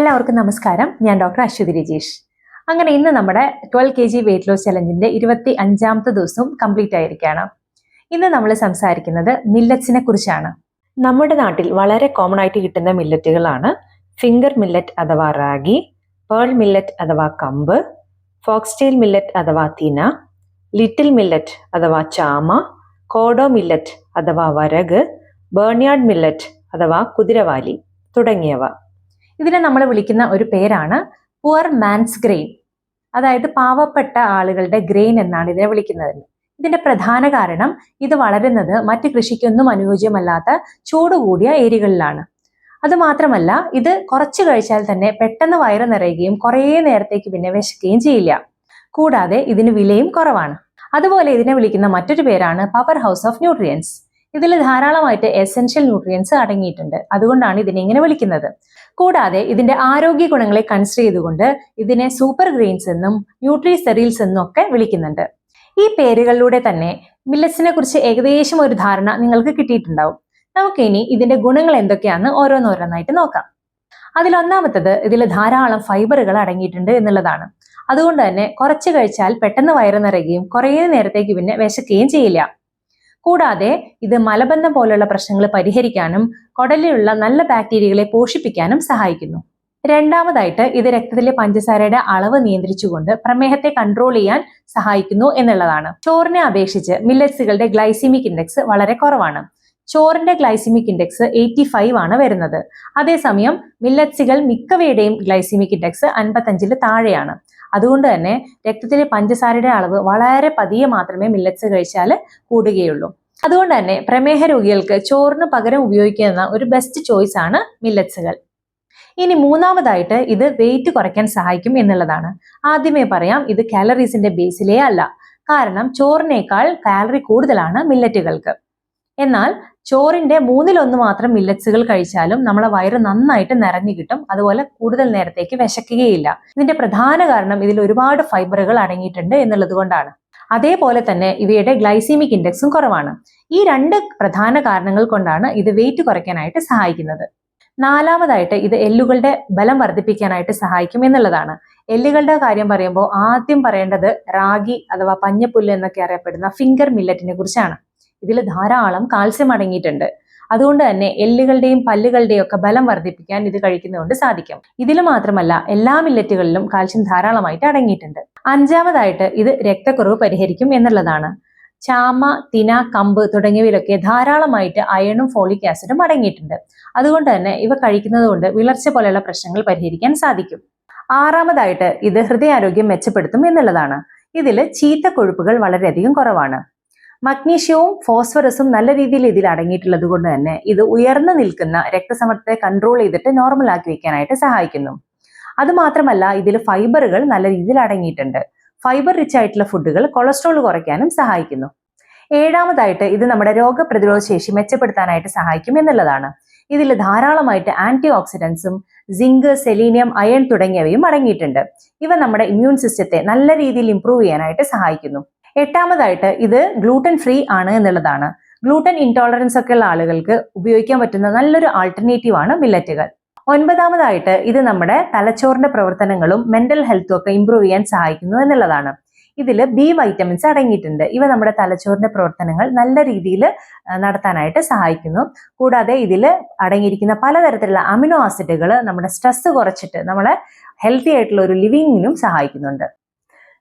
എല്ലാവർക്കും നമസ്കാരം. ഞാൻ ഡോക്ടർ അശ്വതി രജീഷ്. അങ്ങനെ ഇന്ന് നമ്മുടെ 12 kg വെയിറ്റ് ലോസ് ചലഞ്ചിന്റെ 25ാമത്തെ ദിവസവും കംപ്ലീറ്റ് ആയിരിക്കുകയാണ്. ഇന്ന് നമ്മൾ സംസാരിക്കുന്നത് മില്ലറ്റ്സിനെ കുറിച്ചാണ്. നമ്മുടെ നാട്ടിൽ വളരെ കോമൺ ആയിട്ട് കിട്ടുന്ന മില്ലറ്റുകളാണ് ഫിംഗർ മില്ലറ്റ് അഥവാ റാഗി, പേൾ മില്ലറ്റ് അഥവാ കമ്പ്, ഫോക്സ്റ്റെയിൽ മില്ലറ്റ് അഥവാ തിന, ലിറ്റിൽ മില്ലറ്റ് അഥവാ ചാമ, കോഡോ മില്ലറ്റ് അഥവാ വരക്, ബേൺയാർഡ് മില്ലറ്റ് അഥവാ കുതിരവാലി തുടങ്ങിയവ. ഇതിനെ നമ്മൾ വിളിക്കുന്ന ഒരു പേരാണ് പുവർ മാൻസ് ഗ്രെയിൻ, അതായത് പാവപ്പെട്ട ആളുകളുടെ ഗ്രെയിൻ എന്നാണ് ഇതിനെ വിളിക്കുന്നത്. ഇതിന്റെ പ്രധാന കാരണം ഇത് വളരുന്നത് മറ്റ് കൃഷിക്കൊന്നും അനുയോജ്യമല്ലാത്ത ചൂട് കൂടിയ ഏരിയകളിലാണ്. അതുമാത്രമല്ല, ഇത് കുറച്ച് കഴിച്ചാൽ തന്നെ പെട്ടെന്ന് വയറ് നിറയുകയും കുറേ നേരത്തേക്ക് പിന്നെ വിശക്കുകയും ചെയ്യില്ല. കൂടാതെ ഇതിന് വിലയും കുറവാണ്. അതുപോലെ ഇതിനെ വിളിക്കുന്ന മറ്റൊരു പേരാണ് പവർ ഹൗസ് ഓഫ് ന്യൂട്രിയൻസ്. ഇതിൽ ധാരാളമായിട്ട് എസെൻഷ്യൽ ന്യൂട്രിയൻസ് അടങ്ങിയിട്ടുണ്ട്. അതുകൊണ്ടാണ് ഇതിനെ ഇങ്ങനെ വിളിക്കുന്നത്. കൂടാതെ ഇതിന്റെ ആരോഗ്യ ഗുണങ്ങളെ കൺസിഡർ ചെയ്തുകൊണ്ട് ഇതിനെ സൂപ്പർ ഗ്രെയിൻസ് എന്നും ന്യൂട്രി സെറീൽസ് എന്നും ഒക്കെ വിളിക്കുന്നുണ്ട്. ഈ പേരുകളിലൂടെ തന്നെ മില്ലറ്റ്സിനെ കുറിച്ച് ഏകദേശം ഒരു ധാരണ നിങ്ങൾക്ക് കിട്ടിയിട്ടുണ്ടാവും. നമുക്കിനി ഇതിന്റെ ഗുണങ്ങൾ എന്തൊക്കെയാണെന്ന് ഓരോന്നോരോന്നായിട്ട് നോക്കാം. അതിലൊന്നാമത്തത് ഇതിൽ ധാരാളം ഫൈബറുകൾ അടങ്ങിയിട്ടുണ്ട് എന്നുള്ളതാണ്. അതുകൊണ്ട് തന്നെ കുറച്ച് കഴിച്ചാൽ പെട്ടെന്ന് വയറ് നിറയുകയും കുറേ നേരത്തേക്ക് പിന്നെ വിശക്കുകയും ചെയ്യില്ല. കൂടാതെ ഇത് മലബന്ധം പോലുള്ള പ്രശ്നങ്ങൾ പരിഹരിക്കാനും കുടലിലുള്ള നല്ല ബാക്ടീരിയകളെ പോഷിപ്പിക്കാനും സഹായിക്കുന്നു. രണ്ടാമതായിട്ട് ഇത് രക്തത്തിലെ പഞ്ചസാരയുടെ അളവ് നിയന്ത്രിച്ചുകൊണ്ട് പ്രമേഹത്തെ കൺട്രോൾ ചെയ്യാൻ സഹായിക്കുന്നു എന്നുള്ളതാണ്. ചോറിനെ അപേക്ഷിച്ച് മില്ലറ്റ്സുകളുടെ ഗ്ലൈസിമിക് ഇൻഡെക്സ് വളരെ കുറവാണ്. ചോറിന്റെ ഗ്ലൈസിമിക് ഇൻഡെക്സ് 85 ആണ് വരുന്നത്. അതേസമയം മില്ലറ്റ്സുകൾ മിക്കവയുടെയും ഗ്ലൈസിമിക് ഇൻഡെക്സ് 55 താഴെയാണ്. അതുകൊണ്ട് തന്നെ രക്തത്തിലെ പഞ്ചസാരയുടെ അളവ് വളരെ പതിയെ മാത്രമേ മില്ലറ്റ്സ് കഴിച്ചാൽ കൂടുകയുള്ളൂ. അതുകൊണ്ട് തന്നെ പ്രമേഹ രോഗികൾക്ക് ചോറിന് പകരം ഉപയോഗിക്കുന്ന ഒരു ബെസ്റ്റ് ചോയ്സ് ആണ് മില്ലറ്റ്സുകൾ. ഇനി മൂന്നാമതായിട്ട് ഇത് വെയിറ്റ് കുറയ്ക്കാൻ സഹായിക്കും എന്നുള്ളതാണ്. ആദ്യമേ പറയാം, ഇത് കാലറീസിന്റെ ബേസിലേ അല്ല. കാരണം ചോറിനേക്കാൾ കാലറി കൂടുതലാണ് മില്ലറ്റുകൾക്ക്. എന്നാൽ ചോറിന്റെ 1/3 മാത്രം മില്ലറ്റ്സുകൾ കഴിച്ചാലും നമ്മളെ വയറ് നന്നായിട്ട് നിറഞ്ഞു കിട്ടും. അതുപോലെ കൂടുതൽ നേരത്തേക്ക് വിശക്കുകയില്ല. ഇതിന്റെ പ്രധാന കാരണം ഇതിൽ ഒരുപാട് ഫൈബറുകൾ അടങ്ങിയിട്ടുണ്ട് എന്നുള്ളത് കൊണ്ടാണ്. അതേപോലെ തന്നെ ഇവയുടെ ഗ്ലൈസീമിക് ഇൻഡെക്സും കുറവാണ്. ഈ രണ്ട് പ്രധാന കാരണങ്ങൾ കൊണ്ടാണ് ഇത് വെയിറ്റ് കുറയ്ക്കാനായിട്ട് സഹായിക്കുന്നത്. നാലാമതായിട്ട് ഇത് എല്ലുകളുടെ ബലം വർദ്ധിപ്പിക്കാനായിട്ട് സഹായിക്കും എന്നുള്ളതാണ്. എല്ലുകളുടെ കാര്യം പറയുമ്പോൾ ആദ്യം പറയേണ്ടത് റാഗി അഥവാ പഞ്ഞപ്പുല്ല് എന്നൊക്കെ അറിയപ്പെടുന്ന ഫിംഗർ മില്ലറ്റിനെ കുറിച്ചാണ്. ഇതിൽ ധാരാളം കാൽസ്യം അടങ്ങിയിട്ടുണ്ട്. അതുകൊണ്ട് തന്നെ എല്ലുകളുടെയും പല്ലുകളുടെയും ഒക്കെ ബലം വർദ്ധിപ്പിക്കാൻ ഇത് കഴിക്കുന്നതുകൊണ്ട് സാധിക്കും. ഇതിൽ മാത്രമല്ല, എല്ലാ മില്ലറ്റുകളിലും കാൽസ്യം ധാരാളമായിട്ട് അടങ്ങിയിട്ടുണ്ട്. അഞ്ചാമതായിട്ട് ഇത് രക്തക്കുറവ് പരിഹരിക്കും എന്നുള്ളതാണ്. ചാമ, തിന, കമ്പ് തുടങ്ങിയവയിലൊക്കെ ധാരാളമായിട്ട് അയണും ഫോളിക് ആസിഡും അടങ്ങിയിട്ടുണ്ട്. അതുകൊണ്ട് തന്നെ ഇവ കഴിക്കുന്നത് കൊണ്ട് വിളർച്ച പോലെയുള്ള പ്രശ്നങ്ങൾ പരിഹരിക്കാൻ സാധിക്കും. ആറാമതായിട്ട് ഇത് ഹൃദയാരോഗ്യം മെച്ചപ്പെടുത്തും എന്നുള്ളതാണ്. ഇതിൽ ചീത്ത കൊഴുപ്പുകൾ വളരെയധികം കുറവാണ്. മഗ്നീഷ്യവും ഫോസ്ഫറസും നല്ല രീതിയിൽ ഇതിൽ അടങ്ങിയിട്ടുള്ളത് കൊണ്ട് തന്നെ ഇത് ഉയർന്നു നിൽക്കുന്ന രക്തസമ്മർദ്ദത്തെ കൺട്രോൾ ചെയ്തിട്ട് നോർമൽ ആക്കി വെക്കാനായിട്ട് സഹായിക്കുന്നു. അതുമാത്രമല്ല, ഇതിൽ ഫൈബറുകൾ നല്ല രീതിയിൽ അടങ്ങിയിട്ടുണ്ട്. ഫൈബർ റിച്ച് ആയിട്ടുള്ള ഫുഡുകൾ കൊളസ്ട്രോൾ കുറയ്ക്കാനും സഹായിക്കുന്നു. ഏഴാമതായിട്ട് ഇത് നമ്മുടെ രോഗപ്രതിരോധ ശേഷി മെച്ചപ്പെടുത്താനായിട്ട് സഹായിക്കും എന്നുള്ളതാണ്. ഇതിൽ ധാരാളമായിട്ട് ആന്റി ഓക്സിഡൻസും സിങ്ക്, സെലീനിയം, അയൺ തുടങ്ങിയവയും അടങ്ങിയിട്ടുണ്ട്. ഇവ നമ്മുടെ ഇമ്മ്യൂൺ സിസ്റ്റത്തെ നല്ല രീതിയിൽ ഇംപ്രൂവ് ചെയ്യാനായിട്ട് സഹായിക്കുന്നു. എട്ടാമതായിട്ട് ഇത് ഗ്ലൂട്ടൻ ഫ്രീ ആണ് എന്നുള്ളതാണ്. ഗ്ലൂട്ടൻ ഇൻടോളറൻസ് ഒക്കെ ഉള്ള ആളുകൾക്ക് ഉപയോഗിക്കാൻ പറ്റുന്ന നല്ലൊരു ആൾട്ടർനേറ്റീവ് ആണ് മില്ലറ്റുകൾ. ഒൻപതാമതായിട്ട് ഇത് നമ്മുടെ തലച്ചോറിന്റെ പ്രവർത്തനങ്ങളും മെന്റൽ ഹെൽത്തും ഒക്കെ ഇംപ്രൂവ് ചെയ്യാൻ സഹായിക്കുന്നു എന്നുള്ളതാണ്. ഇതിൽ ബി വൈറ്റമിൻസ് അടങ്ങിയിട്ടുണ്ട്. ഇവ നമ്മുടെ തലച്ചോറിന്റെ പ്രവർത്തനങ്ങൾ നല്ല രീതിയിൽ നടത്താനായിട്ട് സഹായിക്കുന്നു. കൂടാതെ ഇതിൽ അടങ്ങിയിരിക്കുന്ന പലതരത്തിലുള്ള അമിനോ ആസിഡുകൾ നമ്മുടെ സ്ട്രെസ് കുറച്ചിട്ട് നമ്മളെ ഹെൽത്തി ആയിട്ടുള്ള ഒരു ലിവിങ്ങിനും സഹായിക്കുന്നുണ്ട്.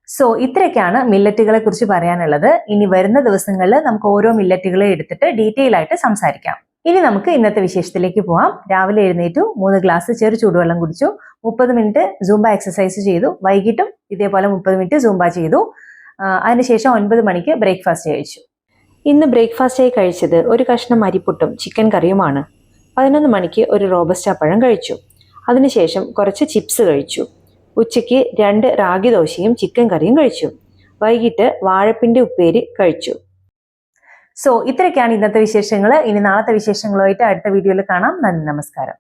സോ ഇത്രയൊക്കെയാണ് മില്ലറ്റുകളെ കുറിച്ച് പറയാനുള്ളത്. ഇനി വരുന്ന ദിവസങ്ങളിൽ നമുക്ക് ഓരോ മില്ലറ്റുകളെ എടുത്തിട്ട് ഡീറ്റെയിൽ ആയിട്ട് സംസാരിക്കാം. ഇനി നമുക്ക് ഇന്നത്തെ വിശേഷത്തിലേക്ക് പോവാം. രാവിലെ എഴുന്നേറ്റു, 3 ഗ്ലാസ് ചെറു ചൂടുവെള്ളം കുടിച്ചു, 30 മിനിറ്റ് സൂംബ എക്സസൈസ് ചെയ്തു, വൈകിട്ടും ഇതേപോലെ 30 മിനിറ്റ് സൂംബ ചെയ്തു. അതിനുശേഷം 9 മണിക്ക് ബ്രേക്ക്ഫാസ്റ്റ് കഴിച്ചു. ഇന്ന് ബ്രേക്ക്ഫാസ്റ്റായി കഴിച്ചത് ഒരു കഷ്ണം അരിപ്പുട്ടും ചിക്കൻ കറിയുമാണ്. 11 മണിക്ക് ഒരു റോബസ്റ്റ പഴം കഴിച്ചു. അതിനുശേഷം കുറച്ച് ചിപ്സ് കഴിച്ചു. ഉച്ചയ്ക്ക് 2 റാഗി ദോശയും ചിക്കൻ കറിയും കഴിച്ചു. വൈകിട്ട് വാഴപ്പിണ്ടി ഉപ്പേരി കഴിച്ചു. സോ ഇത്രയൊക്കെയാണ് ഇന്നത്തെ വിശേഷങ്ങൾ. ഇനി നാളത്തെ വിശേഷങ്ങളുമായിട്ട് അടുത്ത വീഡിയോയിൽ കാണാം. നന്ദി, നമസ്കാരം.